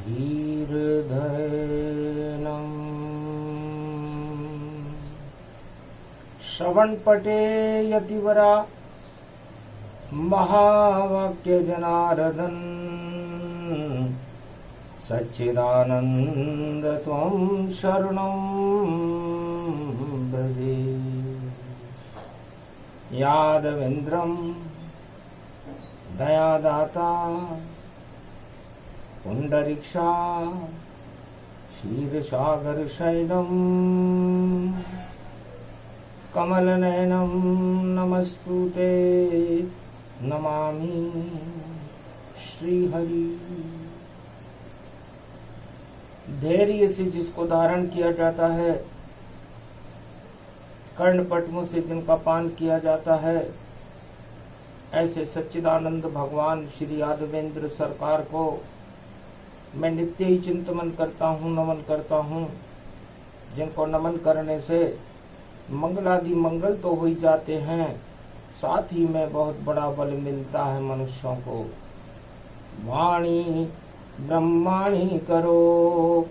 धीर्धैनम् श्रवणपटे यतिवरा महावाक्य जनार्दन सच्चिदानंद त्वं शरणं ब्रजे यादवेन्द्रं दयादाता पुंडरीक्षा क्षीरसागरशयनं कमलनयनं नमस्तुते नमामि श्रीहरि। धैर्य से जिसको धारण किया जाता है, कर्णपटमों से जिनका पान किया जाता है, ऐसे सच्चिदानंद भगवान श्री यादवेंद्र सरकार को मैं नित्य ही चिंतन करता हूँ, नमन करता हूँ। जिनको नमन करने से मंगलादि मंगल तो हो ही जाते हैं, साथ ही में बहुत बड़ा बल मिलता है मनुष्यों को। वाणी ब्रह्माणी करो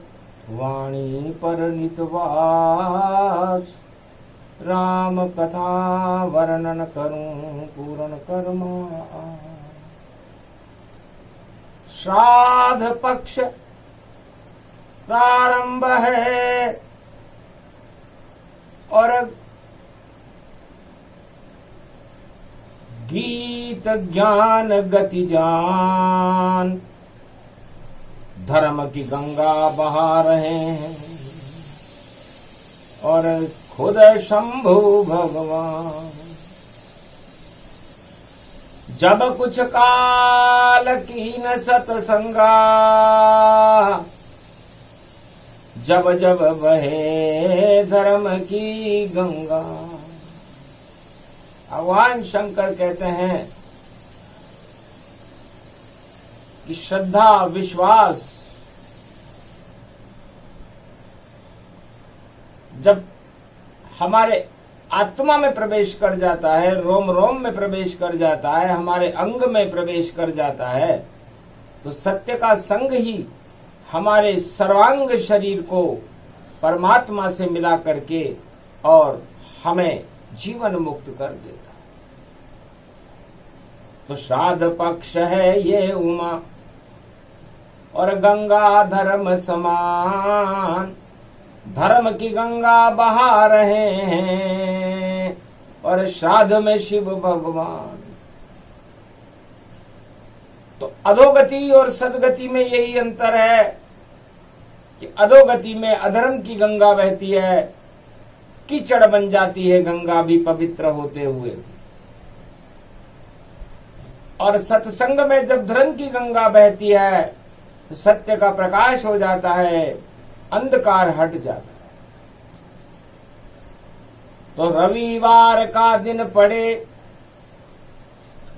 वाणी पर नितवास, राम कथा वर्णन करूं पूर्ण कर्मा। श्राद्ध पक्ष प्रारंभ है और गीत ज्ञान गति जान, धर्म की गंगा बहा रहे हैं और खुद शंभु भगवान। जब कुछ काल की न सतसंगा, जब जब बहे धर्म की गंगा। भगवान शंकर कहते हैं कि श्रद्धा विश्वास जब हमारे आत्मा में प्रवेश कर जाता है, रोम रोम में प्रवेश कर जाता है, हमारे अंग में प्रवेश कर जाता है, तो सत्य का संग ही हमारे सर्वांग शरीर को परमात्मा से मिला करके और हमें जीवन मुक्त कर देता। तो श्राद्ध पक्ष है ये उमा और गंगा धर्म समान, धर्म की गंगा बहा रहे हैं और श्राद्ध में शिव भगवान। तो अधोगति और सदगति में यही अंतर है कि अधोगति में अधर्म की गंगा बहती है, कीचड़ बन जाती है गंगा भी पवित्र होते हुए, और सत्संग में जब धर्म की गंगा बहती है तो सत्य का प्रकाश हो जाता है, अंधकार हट जाता है। तो रविवार का दिन पड़े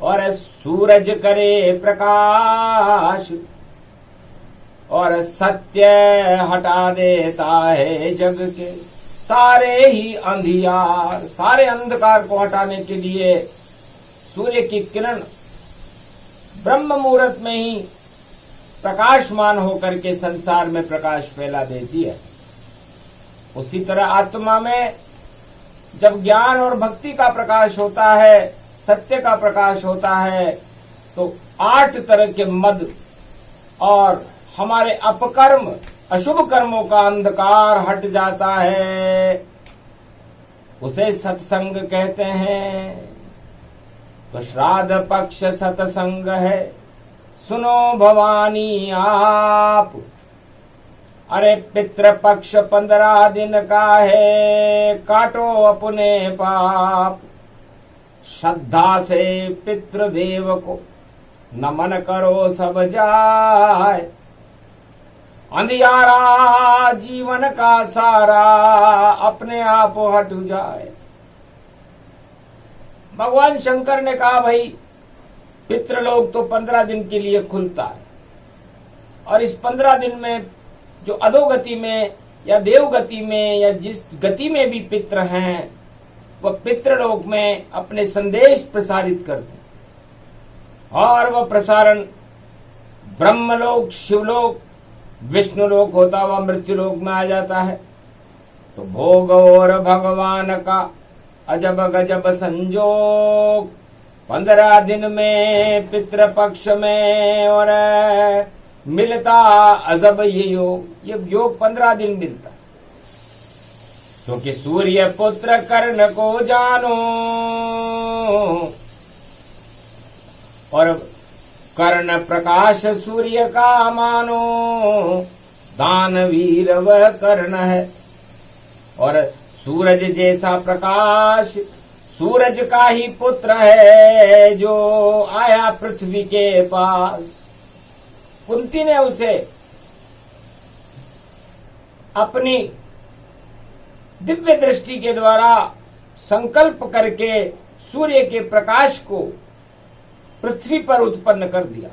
और सूरज करे प्रकाश और सत्य हटा देता है जग के सारे ही अंधियार। सारे अंधकार को हटाने के लिए सूर्य की किरण ब्रह्म मुहूर्त में ही प्रकाशमान होकर के संसार में प्रकाश फैला देती है। उसी तरह आत्मा में जब ज्ञान और भक्ति का प्रकाश होता है, सत्य का प्रकाश होता है, तो 8 तरह के मद और हमारे अपकर्म अशुभ कर्मों का अंधकार हट जाता है। उसे सत्संग कहते हैं। तो श्राद्ध पक्ष सत्संग है, सुनो भवानी आप। अरे पितृपक्ष 15 दिन का है, काटो अपने पाप। श्रद्धा से पितृदेव को नमन करो सब जाए, अंधियारा जीवन का सारा अपने आप हट जाए। भगवान शंकर ने कहा भाई पितृलोक तो 15 दिन के लिए खुलता है, और इस 15 दिन में जो अधोगति में या देवगति में या जिस गति में भी पितृ हैं, वह पितृलोक में अपने संदेश प्रसारित करते हैं। और वह प्रसारण ब्रह्मलोक, शिवलोक विष्णु लोक होता हुआ मृत्यु लोक में आ जाता है। तो भोग और भगवान का अजब गजब संजोग, 15 दिन में पितृपक्ष में और मिलता अजब ये योग। ये योग 15 दिन मिलता, क्योंकि सूर्य पुत्र कर्ण को जानो और कर्ण प्रकाश सूर्य का मानो, दानवीर वह कर्ण है। और सूरज जैसा प्रकाश सूरज का ही पुत्र है, जो आया पृथ्वी के पास। कुंती ने उसे अपनी दिव्य दृष्टि के द्वारा संकल्प करके सूर्य के प्रकाश को पृथ्वी पर उत्पन्न कर दिया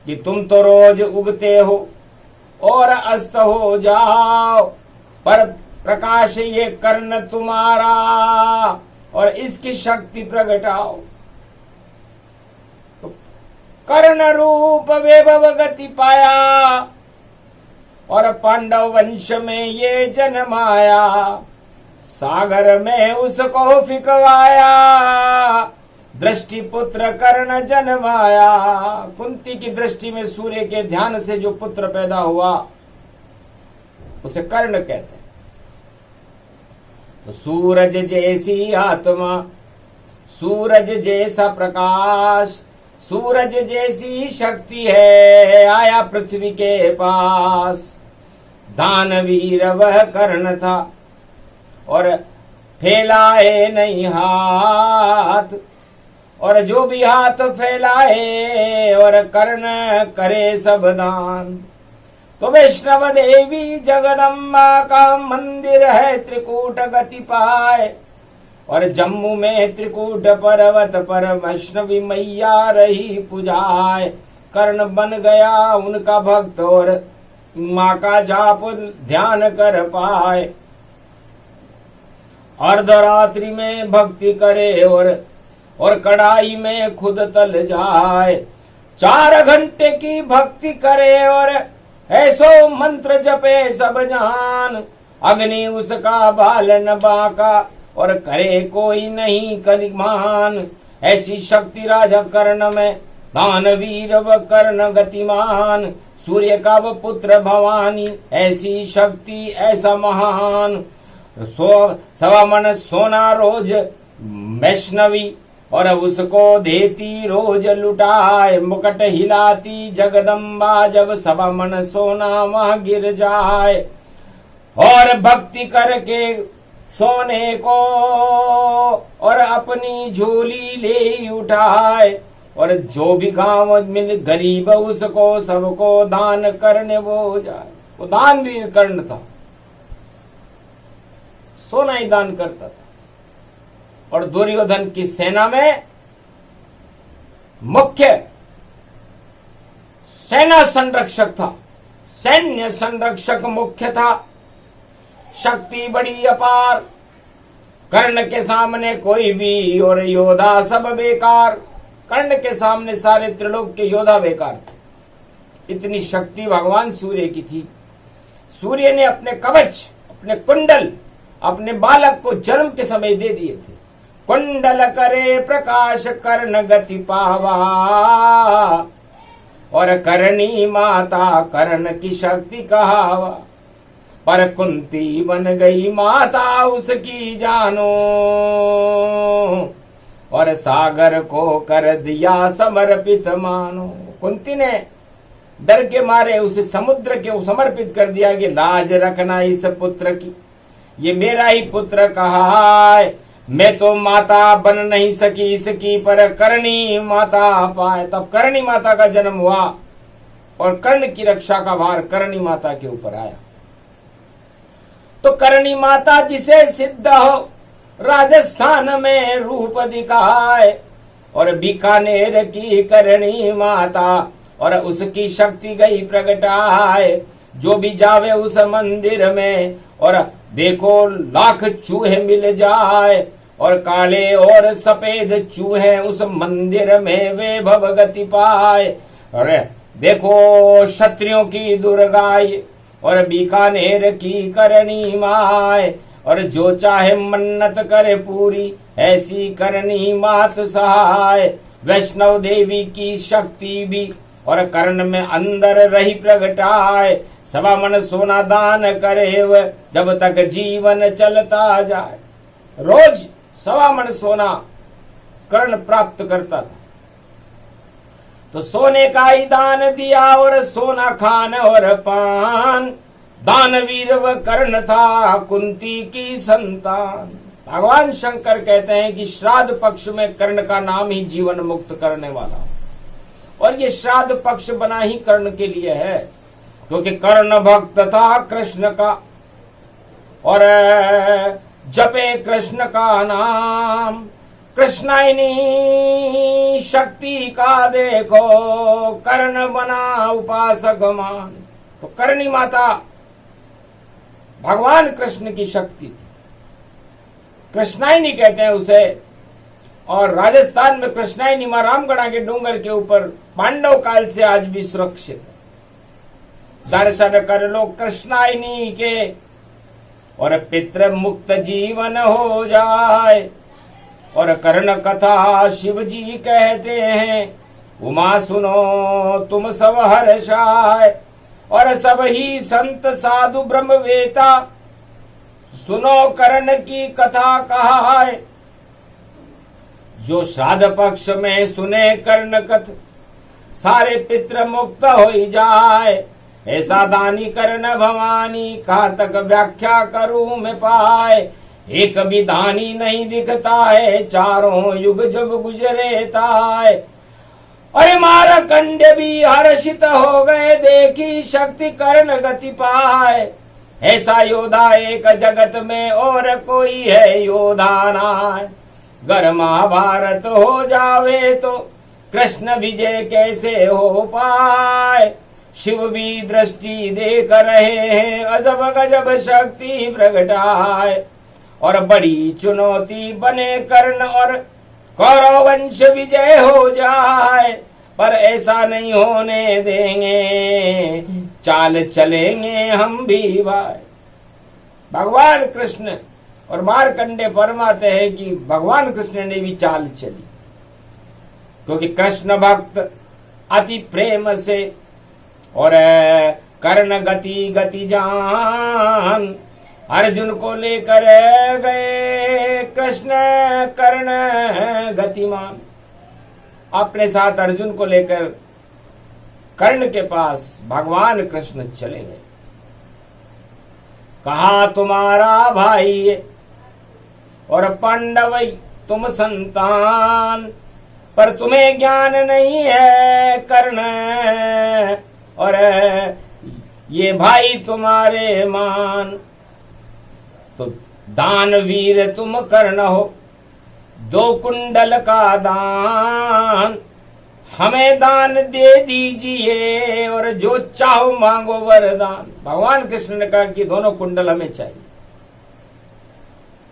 कि तुम तो रोज उगते हो और अस्त हो जाओ, पर प्रकाश ये कर्ण तुम्हारा और इसकी शक्ति प्रगटाओ। तो कर्ण रूप वैभव गति पाया और पांडव वंश में ये जन्माया, सागर में उसको फिकवाया, दृष्टि पुत्र कर्ण जन्माया। कुंती की दृष्टि में सूर्य के ध्यान से जो पुत्र पैदा हुआ उसे कर्ण कहते हैं। तो सूरज जैसी आत्मा, सूरज जैसा प्रकाश, सूरज जैसी शक्ति है, आया पृथ्वी के पास। दानवीर वह कर्ण था और फैलाए नहीं हाथ, और जो भी हाथ फैलाए और कर्ण करे सब दान। तो वैष्णव देवी जगदम्बा का मंदिर है त्रिकूट गति पाए, और जम्मू में त्रिकूट पर्वत पर वैष्णवी मैया रही पुजाए। कर्ण बन गया उनका भक्त और माँ का जाप ध्यान कर पाए। अर्धरात्रि में भक्ति करे और कड़ाई में खुद तल जाए। 4 घंटे की भक्ति करे और ऐसो मंत्र जपे सब जान। अग्नि उसका बाल न बाका और करे कोई नहीं कलिमान। ऐसी शक्ति राजा कर्ण में, दानवीर व कर्ण गतिमान। सूर्य का वो पुत्र भवानी, ऐसी शक्ति ऐसा महान। 1.25 मन सोना रोज वैष्णवी और उसको देती रोज लुटाए। मुकुट हिलाती जगदम्बा जब 1.25 मन सोना वहां गिर जाए। और भक्ति करके सोने को और अपनी झोली ले उठाए। और जो भी गांव मिल गरीब उसको सबको दान करने वो जाए। वो दान भी कर्ण था, सोना ही दान करता था। और दुर्योधन की सेना में मुख्य सेना संरक्षक था, सैन्य संरक्षक मुख्य था। शक्ति बड़ी अपार, कर्ण के सामने कोई भी और योद्धा सब बेकार। कर्ण के सामने सारे त्रिलोक के योद्धा बेकार थे। इतनी शक्ति भगवान सूर्य की थी। सूर्य ने अपने कवच, अपने कुंडल, अपने बालक को जन्म के समय दे दिए थे। कुंडल करे प्रकाश कर्ण गति पावा, और करणी माता कर्ण की शक्ति कहावा। पर कुंती बन गई माता उसकी जानो, और सागर को कर दिया समर्पित मानो। कुंती ने डर के मारे उसे समुद्र के समर्पित कर दिया कि लाज रखना इस पुत्र की, ये मेरा ही पुत्र कहा है। मैं तो माता बन नहीं सकी इसकी, पर करणी माता पाए। तब करणी माता का जन्म हुआ और कर्ण की रक्षा का भार करणी माता के ऊपर आया। तो करणी माता जिसे सिद्ध हो राजस्थान में रूप दिखाए, और बीकानेर की करणी माता और उसकी शक्ति गई प्रगटाए। जो भी जावे उस मंदिर में और देखो लाख चूहे मिल जाए, और काले और सफेद चूहे उस मंदिर में वे भव गति पाए। और देखो क्षत्रियों की दुर्गाई और बीकानेर की करनी माय, और जो चाहे मन्नत करे पूरी ऐसी करनी मात सहाय। वैष्णव देवी की शक्ति भी और कर्ण में अंदर रही प्रगटाए, सवा मन सोना दान करे वह जब तक जीवन चलता जाए। रोज सवा मन सोना कर्ण प्राप्त करता था, तो सोने का ही दान दिया और सोना खान और पान। दानवीर व कर्ण था कुंती की संतान। भगवान शंकर कहते हैं कि श्राद्ध पक्ष में कर्ण का नाम ही जीवन मुक्त करने वाला, और ये श्राद्ध पक्ष बना ही कर्ण के लिए है, क्योंकि कर्ण भक्त था कृष्ण का और जपे कृष्ण का नाम। कृष्णाइनी शक्ति का देखो कर्ण बना उपासक मान। तो करणी माता भगवान कृष्ण की शक्ति थी, कृष्णाइनी कहते हैं उसे। और राजस्थान में कृष्णाइनी मां रामगढ़ा के डूंगर के ऊपर पांडव काल से आज भी सुरक्षित है। दर्शन कर लो कृष्णाइनी के और पितृ मुक्त जीवन हो जाए। और कर्ण कथा शिव जी कहते हैं, उमा सुनो तुम सब हर्षाय। और सब ही संत साधु ब्रह्मवेता सुनो कर्ण की कथा कहाय। जो श्राद्ध पक्ष में सुने कर्ण कथ सारे पितृ मुक्त हो जाए। ऐसा दानी कर्ण भवानी कहाँ तक व्याख्या करूं मैं पाए। एक भी दानी नहीं दिखता है चारों युग जब गुजरे ताय। अरे मारकंड भी हर्षित हो गए देखी शक्ति कर्ण गति पाए। ऐसा योद्धा एक जगत में और कोई है योद्धा नाय। गर महाभारत हो जावे तो कृष्ण विजय कैसे हो पाए। शिव भी दृष्टि देख रहे हैं अजब गजब शक्ति प्रगटाए। और बड़ी चुनौती बने कर्ण और कौरव वंश विजय हो जाए। पर ऐसा नहीं होने देंगे चाल चलेंगे हम भी भाई। भगवान कृष्ण और मारकंडे फरमाते हैं कि भगवान कृष्ण ने भी चाल चली, क्योंकि कृष्ण भक्त अति प्रेम से और कर्ण गति गति जान अर्जुन को लेकर गए कृष्ण कर्ण गतिमान। अपने साथ अर्जुन को लेकर कर्ण के पास भगवान कृष्ण चले गए। कहा तुम्हारा भाई और पांडव तुम संतान, पर तुम्हें ज्ञान नहीं है कर्ण। और ये भाई तुम्हारे मान, तो दानवीर तुम कर्ण हो। 2 कुंडल का दान हमें दान दे दीजिए, और जो चाहो मांगो वरदान। भगवान कृष्ण ने कहा कि दोनों कुंडल हमें चाहिए,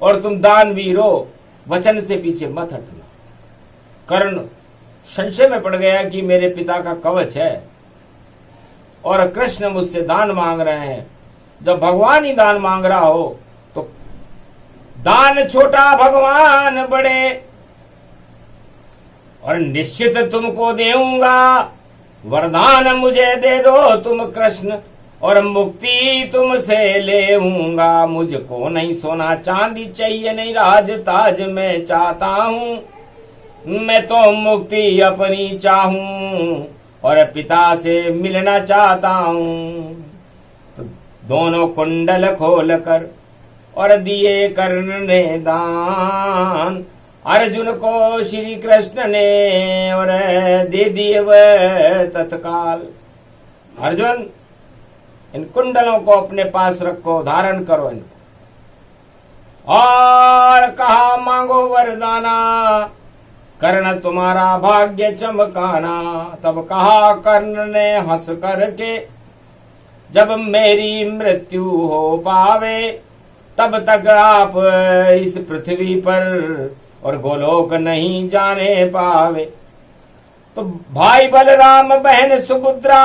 और तुम दानवीर हो, वचन से पीछे मत हटना। कर्ण संशय में पड़ गया कि मेरे पिता का कवच है और कृष्ण मुझसे दान मांग रहे हैं। जब भगवान ही दान मांग रहा हो तो दान छोटा भगवान बड़े, और निश्चित तुमको देऊंगा वरदान मुझे दे दो तुम कृष्ण, और मुक्ति तुमसे लेऊंगा। मुझको नहीं सोना चांदी चाहिए, नहीं राज ताज मैं चाहता हूँ। मैं तो मुक्ति अपनी चाहूं और पिता से मिलना चाहता हूँ। तो दोनों कुंडल खोलकर और दिए कर्ण ने दान अर्जुन को श्री कृष्ण ने, और दे दिए वह तत्काल। अर्जुन इन कुंडलों को अपने पास रखो, धारण करो इनको। और कहा मांगो वरदाना कर्ण तुम्हारा भाग्य चमकाना। तब कहा कर्ण ने हंस करके, जब मेरी मृत्यु हो पावे तब तक आप इस पृथ्वी पर और गोलोक नहीं जाने पावे। तो भाई बलराम, बहन सुभद्रा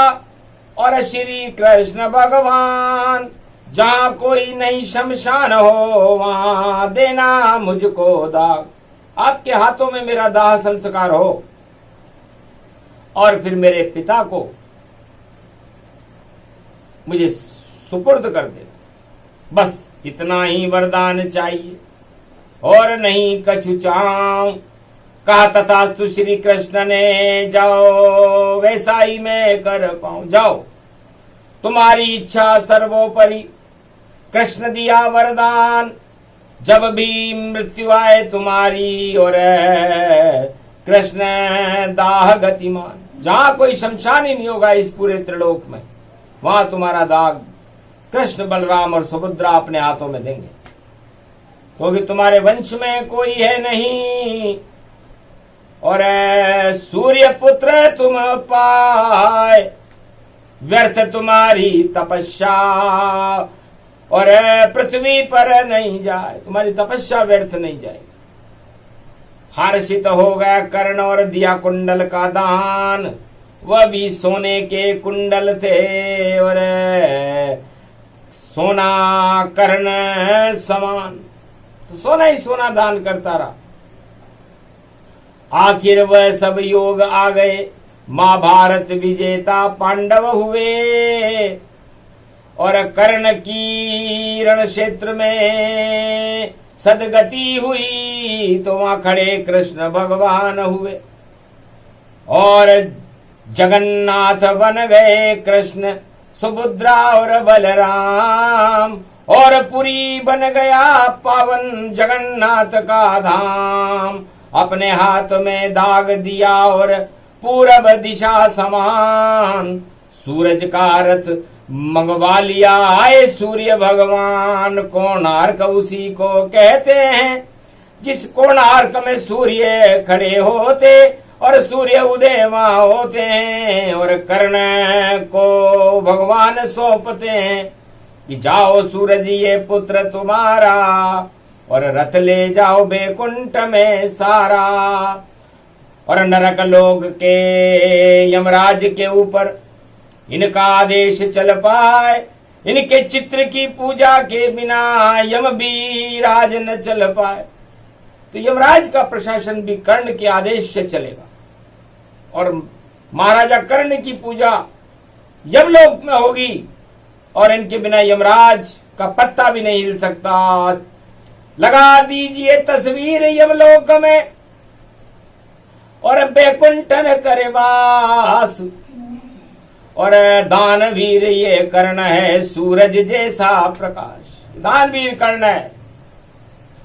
और श्री कृष्ण भगवान, जहां कोई नहीं शमशान हो वहां देना मुझको दाग। आपके हाथों में मेरा दाह संस्कार हो और फिर मेरे पिता को मुझे सुपुर्द कर दे। बस इतना ही वरदान चाहिए और नहीं कछु चाहूं। कहा तथास्तु श्री कृष्ण ने, जाओ वैसा ही मैं कर पाऊं। जाओ, तुम्हारी इच्छा सर्वोपरि। कृष्ण दिया वरदान, जब भी मृत्यु आए तुम्हारी और कृष्ण दाह गतिमान। जहां कोई शमशान ही नहीं होगा इस पूरे त्रिलोक में, वहां तुम्हारा दाग कृष्ण, बलराम और सुभद्रा अपने हाथों में देंगे, क्योंकि तुम्हारे वंश में कोई है नहीं और सूर्य पुत्र तुम पाए। व्यर्थ तुम्हारी तपस्या और पृथ्वी पर नहीं जाए, तुम्हारी तपस्या व्यर्थ नहीं जाए। हर्षित हो गया कर्ण और दिया कुंडल का दान। वह भी सोने के कुंडल थे और सोना कर्ण समान, तो सोना ही सोना दान करता रहा। आखिर वह सब योग आ गए, महाभारत विजेता पांडव हुए और कर्ण की रण क्षेत्र में सदगति हुई तो वहां खड़े कृष्ण भगवान हुए और जगन्नाथ बन गए कृष्ण, सुभद्रा और बलराम, और पुरी बन गया पावन जगन्नाथ का धाम। अपने हाथ में दाग दिया और पूरब दिशा समान, सूरज का रथ मंगवा लिया आए सूर्य भगवान। कोणार्क उसी को कहते हैं जिस कोणार्क में सूर्य खड़े होते और सूर्य उदय वहां होते हैं। और कर्ण को भगवान सौंपते हैं कि जाओ सूरज ये पुत्र तुम्हारा और रथ ले जाओ बैकुंठ में सारा। और नरक लोक के यमराज के ऊपर इनका आदेश चल पाए, इनके चित्र की पूजा के बिना यम भी राज न चल पाए। तो यमराज का प्रशासन भी कर्ण के आदेश से चलेगा और महाराजा कर्ण की पूजा यमलोक में होगी और इनके बिना यमराज का पत्ता भी नहीं हिल सकता। लगा दीजिए तस्वीर यमलोक में और बैकुंठन करे वास। और दानवीर ये कर्ण है, सूरज जैसा प्रकाश। दानवीर कर्ण है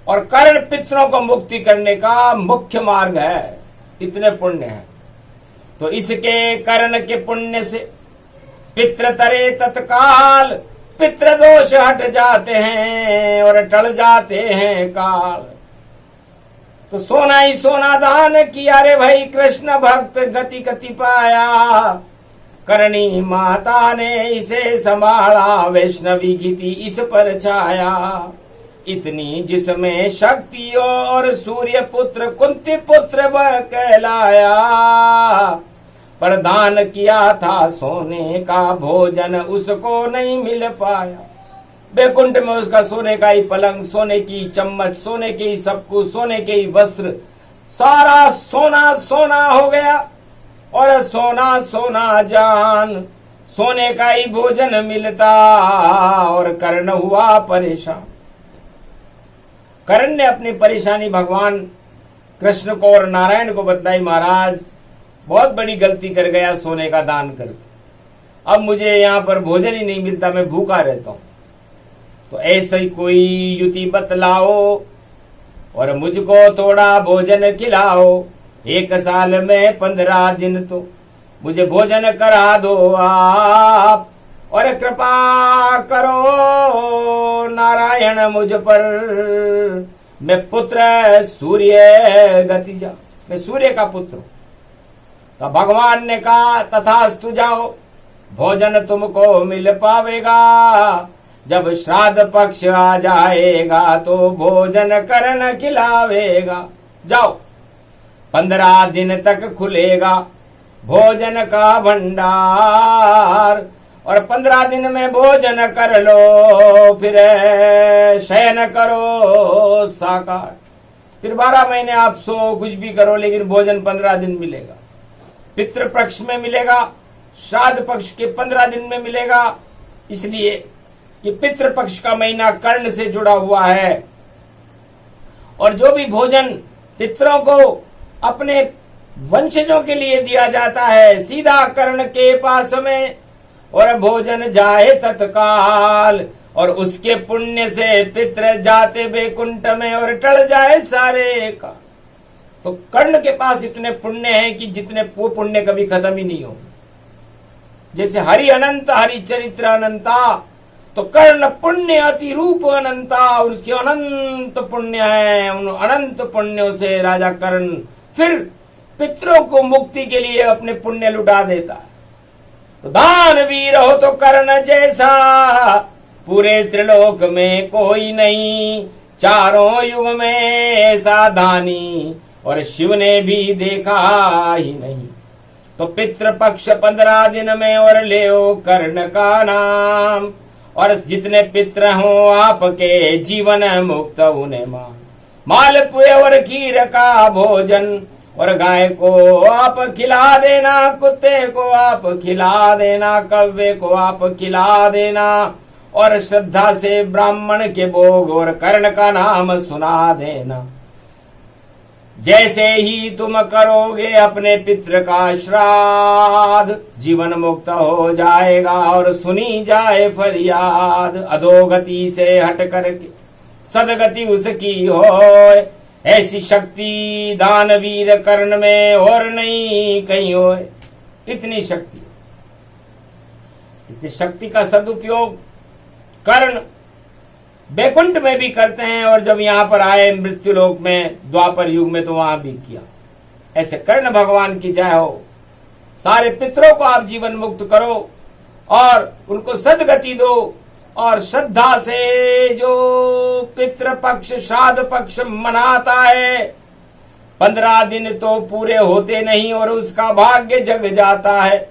और कर्ण पितरों को मुक्ति करने का मुख्य मार्ग है। इतने पुण्य है तो इसके कर्ण के पुण्य से पितृ तरे तत्काल पितृ दोष हट जाते हैं और टल जाते हैं काल। तो सोना ही सोना दान किया रे भाई कृष्ण भक्त, गति गति पाया। करणी माता ने इसे संभाला, वैष्णवी गीति इस पर छाया। इतनी जिसमें शक्ति और सूर्य पुत्र कुंती पुत्र वह कहलाया। पर दान किया था सोने का भोजन उसको नहीं मिल पाया। बैकुंठ में उसका सोने का ही पलंग, सोने की चम्मच, सोने के ही सब कुछ, सोने के ही वस्त्र, सारा सोना सोना हो गया और सोना सोना जान। सोने का ही भोजन मिलता और कर्ण हुआ परेशान। कर्ण ने अपनी परेशानी भगवान कृष्ण को और नारायण को बताई, महाराज बहुत बड़ी गलती कर गया सोने का दान करके, अब मुझे यहाँ पर भोजन ही नहीं मिलता, मैं भूखा रहता हूँ। तो ऐसे ही कोई युति बतलाओ और मुझको थोड़ा भोजन खिलाओ। 1 साल में 15 दिन तो मुझे भोजन करा दो आप, और कृपा करो नारायण मुझ पर। मैं पुत्र सूर्य गतिजा, मैं सूर्य का पुत्र। तो भगवान ने कहा तथास्तु, जाओ भोजन तुमको मिल पावेगा। जब श्राद्ध पक्ष आ जाएगा तो भोजन कर्ण खिलावेगा। जाओ 15 दिन तक खुलेगा भोजन का भंडार। और 15 दिन में भोजन कर लो, फिर शयन करो साकार। फिर 12 महीने आप सो कुछ भी करो, लेकिन भोजन 15 दिन मिलेगा। पितृ पक्ष में मिलेगा, श्राद्ध पक्ष के 15 दिन में मिलेगा। इसलिए ये पितृ पक्ष का महीना कर्ण से जुड़ा हुआ है। और जो भी भोजन पितरों को अपने वंशजों के लिए दिया जाता है, सीधा कर्ण के पास में, और भोजन जाए तत्काल, और उसके पुण्य से पितर जाते बैकुंठ में, और टल जाए सारे का। तो कर्ण के पास इतने पुण्य हैं कि जितने वो पुण्य कभी खत्म ही नहीं होंगे। जैसे हरि अनंत, हरि चरित्र अनंता, तो कर्ण पुण्य अति रूप अनंता, और उसके अनंत पुण्य है। उन अनंत पुण्यों से राजा कर्ण फिर पितरों को मुक्ति के लिए अपने पुण्य लुटा देता है। तो दानवीर हो तो कर्ण जैसा, पूरे त्रिलोक में कोई नहीं, चारों युग में ऐसा दानी, और शिव ने भी देखा ही नहीं। तो पितृपक्ष 15 दिन में और ले कर्ण का नाम, और जितने पितृ हो आपके जीवन मुक्त उन्हें मान। मालपुए और खीर का भोजन, और गाय को आप खिला देना, कुत्ते को आप खिला देना, कव्वे को आप खिला देना, और श्रद्धा से ब्राह्मण के भोग और कर्ण का नाम सुना देना। जैसे ही तुम करोगे अपने पितृ का श्राद्ध, जीवन मुक्त हो जाएगा और सुनी जाए फरियाद। अधोगति से हट करके सदगति उसकी होए, ऐसी शक्ति दानवीर कर्ण में और नहीं कहीं होए। इतनी शक्ति, इसलिए शक्ति का सदुपयोग कर्ण बैकुंठ में भी करते हैं, और जब यहां पर आए मृत्युलोक में द्वापर युग में, तो वहां भी किया। ऐसे कर्ण भगवान की जय हो। सारे पितरों को आप जीवन मुक्त करो और उनको सदगति दो, और श्रद्धा से जो पितृ पक्ष श्राद्ध पक्ष मनाता है, 15 दिन तो पूरे होते नहीं और उसका भाग्य जग जाता है।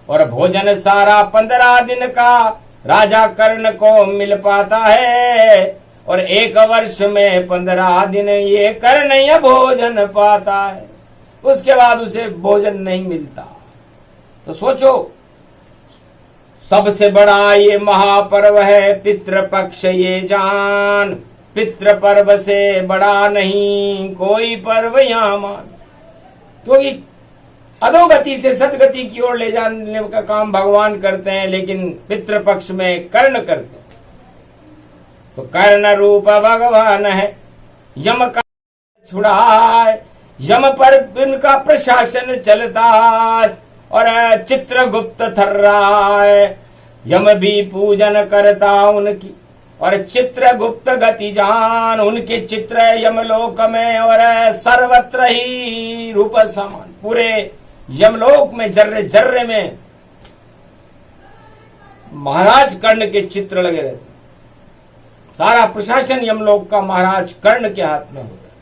और भोजन सारा 15 दिन का राजा कर्ण को मिल पाता है, और 1 वर्ष में 15 दिन ये कर्ण यह भोजन पाता है। उसके बाद उसे भोजन नहीं मिलता। तो सोचो, सबसे बड़ा ये महापर्व है पितृपक्ष ये जान, पितृ पर्व से बड़ा नहीं कोई पर्व यहाँ मान। क्योंकि अधोगति से सदगति की ओर ले जाने का काम भगवान करते हैं, लेकिन पितृपक्ष में कर्ण करते हैं। तो कर्ण रूप भगवान है, यम का छुड़ाए, यम पर इनका प्रशासन चलता, और चित्रगुप्त थर्राए, यम भी पूजन करता उनकी, और चित्रगुप्त गति जान, उनके चित्र यमलोक में और सर्वत्र ही रूप समान। पूरे यमलोक में जर्रे जर्रे में महाराज कर्ण के चित्र लगे रहते। सारा प्रशासन यमलोक का महाराज कर्ण के हाथ में होता है।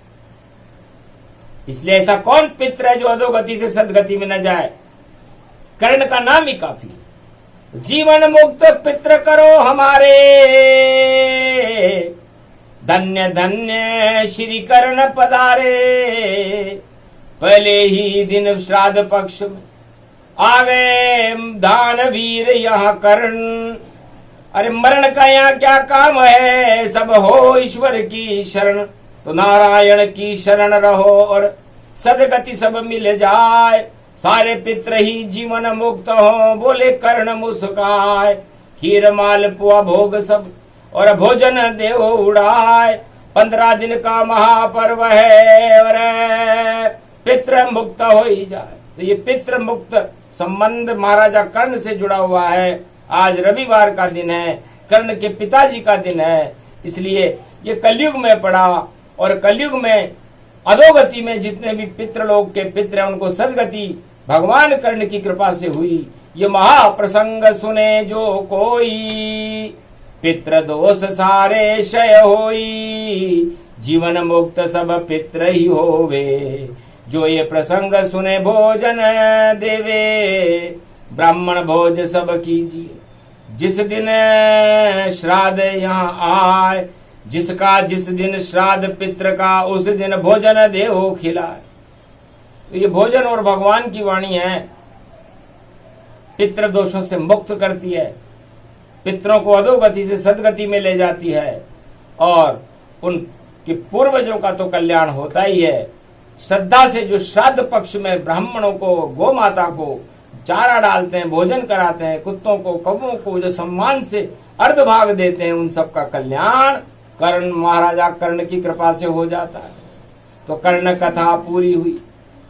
इसलिए ऐसा कौन पित्र है जो अधोगति से सदगति में न जाए? कर्ण का नाम ही काफी। जीवन मुक्त पित्र करो हमारे, धन्य धन्य श्री कर्ण पधारे। पहले ही दिन श्राद्ध पक्ष में आ गए दानवीर यहाँ कर्ण। अरे मरण का यहाँ क्या काम है, सब हो ईश्वर की शरण। तो नारायण की शरण रहो और सदगति सब मिल जाए। सारे पित्र ही जीवन मुक्त हो, बोले कर्ण मुस्काए। खीर मालपुआ भोग सब और भोजन देव उड़ाए। 15 दिन का महापर्व है और पित्र मुक्त हो ही जाए। तो ये पित्र मुक्त संबंध महाराजा कर्ण से जुड़ा हुआ है। आज रविवार का दिन है, कर्ण के पिताजी का दिन है, इसलिए ये कलयुग में पड़ा। और कलयुग में अधोगति में जितने भी पितृलोक के पित्र हैं उनको सदगति भगवान कर्ण की कृपा से हुई। ये महाप्रसंग सुने जो कोई, पितृ दोष सारे क्षय होई। जीवन मुक्त सब पित्र ही होवे, जो ये प्रसंग सुने भोजन देवे, ब्राह्मण भोज सब कीजिए। जिस दिन श्राद्ध यहाँ आए, जिसका जिस दिन श्राद्ध पितृ का, उस दिन भोजन देहो खिलाए। तो ये भोजन और भगवान की वाणी है, पितृ दोषों से मुक्त करती है, पितरों को अधोगति से सदगति में ले जाती है, और उनके पूर्वजों का तो कल्याण होता ही है। श्रद्धा से जो श्राद्ध पक्ष में ब्राह्मणों को, गौ माता को चारा डालते हैं, भोजन कराते हैं, कुत्तों को, कौवों को जो सम्मान से अर्ध भाग देते हैं, उन सबका कल्याण कर्ण, महाराजा कर्ण की कृपा से हो जाता है। तो कर्ण कथा पूरी हुई।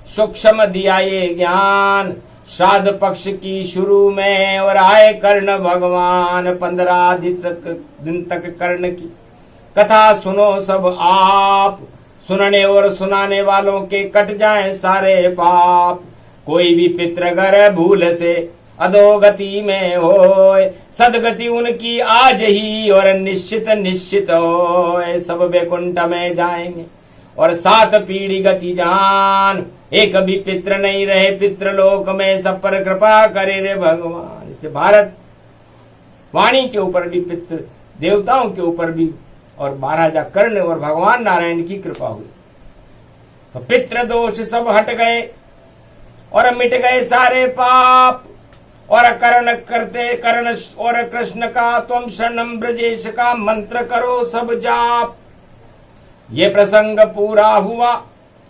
सूक्ष्म दिया ये ज्ञान श्राद्ध पक्ष की शुरू में, और आए कर्ण भगवान 15 दिन तक कर्ण की कथा सुनो सब आप। सुनने और सुनाने वालों के कट जाएं सारे पाप। कोई भी पितृगर भूल से अधोगति में होए, सदगति उनकी आज ही और निश्चित निश्चित होए। सब वैकुंठ में जाएंगे और 7 पीढ़ी गति जान। एक भी पितृ नहीं रहे पितृलोक में, सब पर कृपा करे रे भगवान। इससे भारत वाणी के ऊपर भी, पितृ देवताओं के ऊपर भी, और महाराजा कर्ण और भगवान नारायण की कृपा हुई। तो पितृ दोष सब हट गए और मिट गए सारे पाप। और कर्ण करते कर्ण और कृष्ण का तुम शरणम ब्रजेश का मंत्र करो सब जाप। ये प्रसंग पूरा हुआ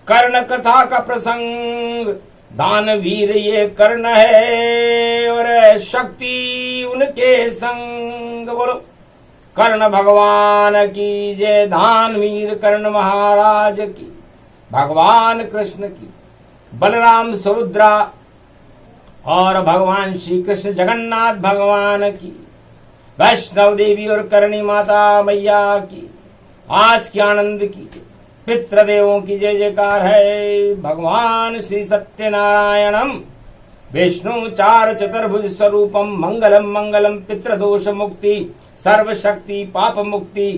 कर्ण कथा का प्रसंग। दानवीर ये कर्ण है और शक्ति उनके संग। बोलो कर्ण भगवान की जय। दानवीर कर्ण महाराज की, भगवान कृष्ण की, बलराम सुभद्रा और भगवान श्री कृष्ण जगन्नाथ भगवान की, वैष्णव देवी और करणी माता मैया की आज की आनंद की, पितृदेवों की जय जयकार है। भगवान श्री सत्यनारायणम विष्णु चार चतुर्भुज स्वरूपम मंगलम मंगलम पितृदोष मुक्ति सर्व शक्ति पाप मुक्ति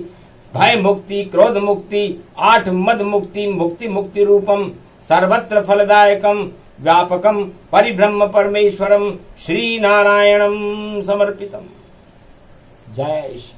भय मुक्ति क्रोध मुक्ति 8 मद मुक्ति मुक्ति मुक्ति रूपम सर्वत्र फलदायकम व्यापकम परिब्रह्म परमेश्वरम श्री नारायणम समर्पितम। जय श्री